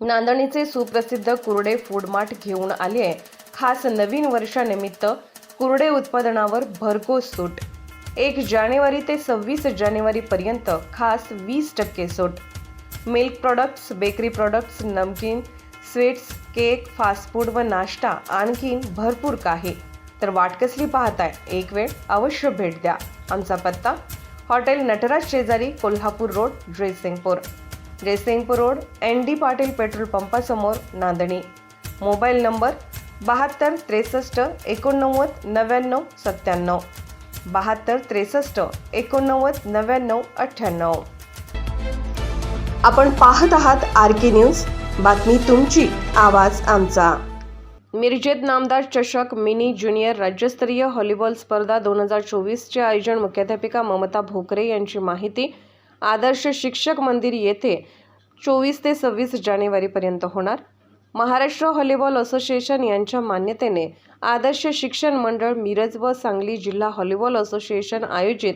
नांदणीचे सुप्रसिद्ध कुर्डे food mart घेऊन आले आहे खास नवीन वर्षानिमित्त कुर्डे उत्पादनावर भरघोस सूट। 1 जानेवारी ते 26 जानेवारी पर्यंत खास 20% सूट। मिल्क प्रोडक्ट्स, बेकरी प्रोडक्ट्स, नमकीन, स्वीट्स, केक, फास्ट फूड व नाश्ता आणखीन भरपूर काही। तर वाट कसली पाहताय? एक वेळ अवश्य भेट द्या। आमचा पत्ता हॉटेल नटराज शेजारी, Kolhapur road, Jaysingpur road, ND Patil petrol पंपासमोर, नांदणी। Mobile number 72 63 89 99 97, 72 63 89 99 98। आपण पाहत आहात RK न्यूज, बातमी तुमची, आवाज आमचा। मिरजेत नामदार चषक मिनी ज्युनियर राज्यस्तरीय व्हॉलीबॉल स्पर्धा 2024 चे आयोजन मुख्याध्यापिका ममता भोकरे यांची माहिती। आदर्श शिक्षक मंदिर येथे 24 ते 26 जानेवारी पर्यंत होणार। महाराष्ट्र व्हॉलीबॉल असोसिएशन यांच्या मान्यतेने आदर्श शिक्षण मंडळ मिरज व सांगली जिल्हा व्हॉलीबॉल असोसिएशन आयोजित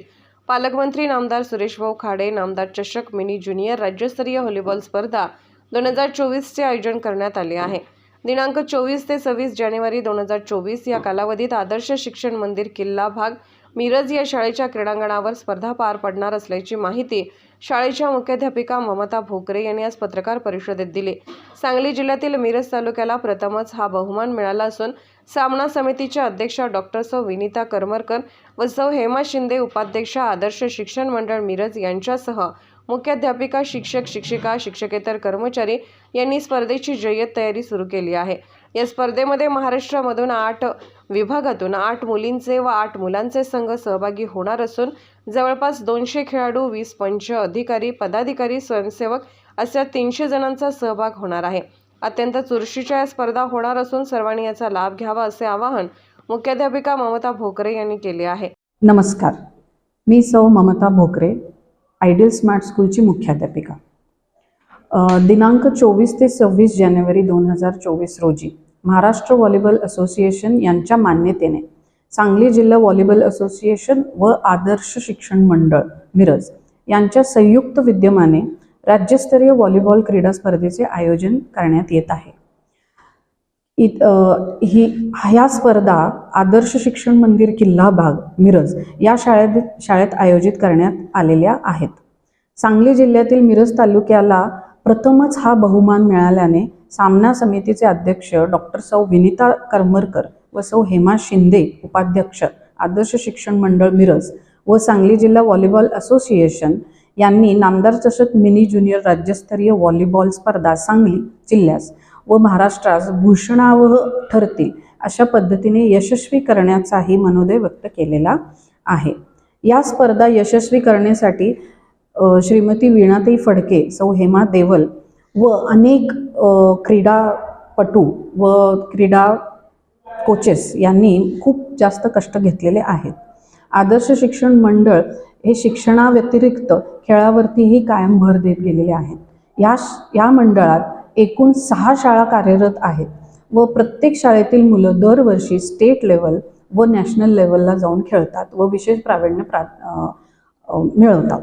पालकमंत्री नामदार सुरेशभाऊ खाडे नामदार चषक मिनी ज्युनियर राज्यस्तरीय व्हॉलीबॉल स्पर्धा 2024 चे आयोजन करण्यात आले आहे। दिनांक 24 ते 26 जानेवारी 2024 या कालावधीत आदर्श शिक्षण मंदिर किल्ला भाग मिरज या शाळेच्या क्रीडांगणावर स्पर्धा पार पडणार असल्याची माहिती शाळेच्या मुख्याध्यापिका ममता भोकरे यांनी आज पत्रकार परिषदेत दिली। सांगली जिल्ह्यातील मिरज तालुक्याला प्रथमच हा बहुमान मिळाला असून सामना समितीच्या अध्यक्षा डॉक्टर सौ विनीता करमरकर व सौ हेमा शिंदे उपाध्यक्षा आदर्श शिक्षण मंडळ मिरज यांच्यासह मुख्याध्यापिका, शिक्षक, शिक्षिका, शिक्षकेतर कर्मचारी यांनी स्पर्धेची जय्यत तयारी सुरू केली आहे। या स्पर्धेमध्ये महाराष्ट्रामधून 8 विभागातून 8 मुलींचे व 8 मुलांचे संघ सहभागी होणार असून जवळपास 200 खेळाडू, 20 पंच, अधिकारी, पदाधिकारी, स्वयंसेवक अशा 300 जणांचा सहभाग होणार आहे। अत्यंत चुरशीच्या या स्पर्धा होणार असून सर्वांनी याचा लाभ घ्यावा असे आवाहन मुख्याध्यापिका ममता भोकरे यांनी केले आहे। नमस्कार, मी सौ ममता भोकरे, आयडियल स्मार्ट स्कूलची मुख्याध्यापिका। दिनांक 24 ते 26 जानेवारी 2024 रोजी महाराष्ट्र व्हॉलीबॉल असोसिएशन यांच्या मान्यतेने सांगली जिल्हा व्हॉलीबॉल असोसिएशन व आदर्श शिक्षण मंडळ मिरज यांच्या संयुक्त विद्यमाने राज्यस्तरीय व्हॉलीबॉल क्रीडा स्पर्धेचे आयोजन करण्यात येत आहे। ह्या स्पर्धा आदर्श शिक्षण मंदिर किल्ला भाग मिरज या शाळेत आयोजित करण्यात आलेल्या आहेत। सांगली जिल्ह्यातील मिरज तालुक्याला प्रथमच हा बहुमान मिळाल्याने सामना समितीचे अध्यक्ष डॉक्टर सौ विनीता करमरकर व सौ हेमा शिंदे उपाध्यक्ष आदर्श शिक्षण मंडळ मिरज व सांगली जिल्हा व्हॉलीबॉल असोसिएशन यांनी नामदार चषक मिनी ज्युनियर राज्यस्तरीय व्हॉलीबॉल स्पर्धा सांगली जिल्ह्यास व महाराष्ट्रास भूषणावह ठरतील अशा पद्धतीने यशस्वी करण्याचाही मनोदय व्यक्त केलेला आहे। या स्पर्धा यशस्वी करण्यासाठी श्रीमती वीणाताई फडके, सौ हेमा देवल व अनेक क्रीडापटू व क्रीडा कोचेस यांनी खूप जास्त कष्ट घेतलेले आहेत। आदर्श शिक्षण मंडळ हे शिक्षणाव्यतिरिक्त खेळावरतीही कायम भर देत गेलेले आहेत। या मंडळात एकूण 6 शाळा कार्यरत आहेत व प्रत्येक शाळेतील मुलं दरवर्षी स्टेट लेवल व नॅशनल लेवलला जाऊन खेळतात व विशेष प्रावीण्य मिळवतात।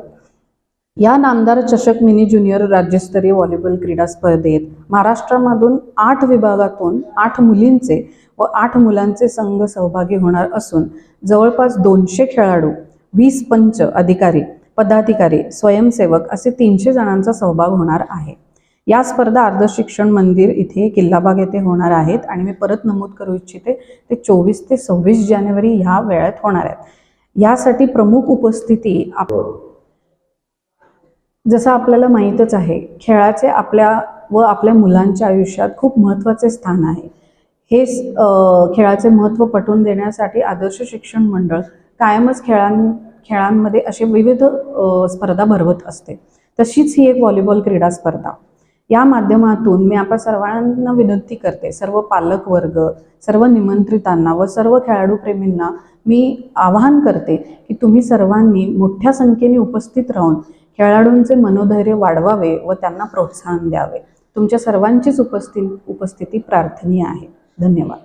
या नामदार चषक मिनी ज्युनियर राज्यस्तरीय व्हॉलीबॉल क्रीडा स्पर्धेत महाराष्ट्रामधून 8 विभागातून 8 मुलींचे व 8 मुलांचे संघ सहभागी होणार असून जवळपास 200 खेळाडू, 20 पंच, अधिकारी, पदाधिकारी, स्वयंसेवक असे 300 जणांचा सहभाग होणार आहे। या स्पर्धा आदर्श शिक्षण मंदिर इथे किल्लाबाग येथे होणार आहेत आणि मी परत नमूद करू इच्छिते ते 24 ते 26 जानेवारी ह्या वेळात होणार आहेत। यासाठी प्रमुख उपस्थिती जसं आपल्याला माहीतच आहे, खेळाचे आपल्या मुलांच्या आयुष्यात खूप महत्त्वाचे स्थान आहे। हे खेळाचे महत्त्व पटवून देण्यासाठी आदर्श शिक्षण मंडळ कायमच खेळांमध्ये असे विविध स्पर्धा भरवत असते। तशीच ही एक व्हॉलीबॉल क्रीडा स्पर्धा। या माध्यमातून मी आपल्या सर्वांना विनंती करते, सर्व पालक वर्ग, सर्व निमंत्रितांना व सर्व खेळाडू प्रेमींना मी आवाहन करते की तुम्ही सर्वांनी मोठ्या संख्येने उपस्थित राहून खेळाडूंचे मनोधैर्य वाढवावे व त्यांना प्रोत्साहन द्यावे। तुमच्या सर्वांचीच उपस्थिती प्रार्थनीय आहे। धन्यवाद।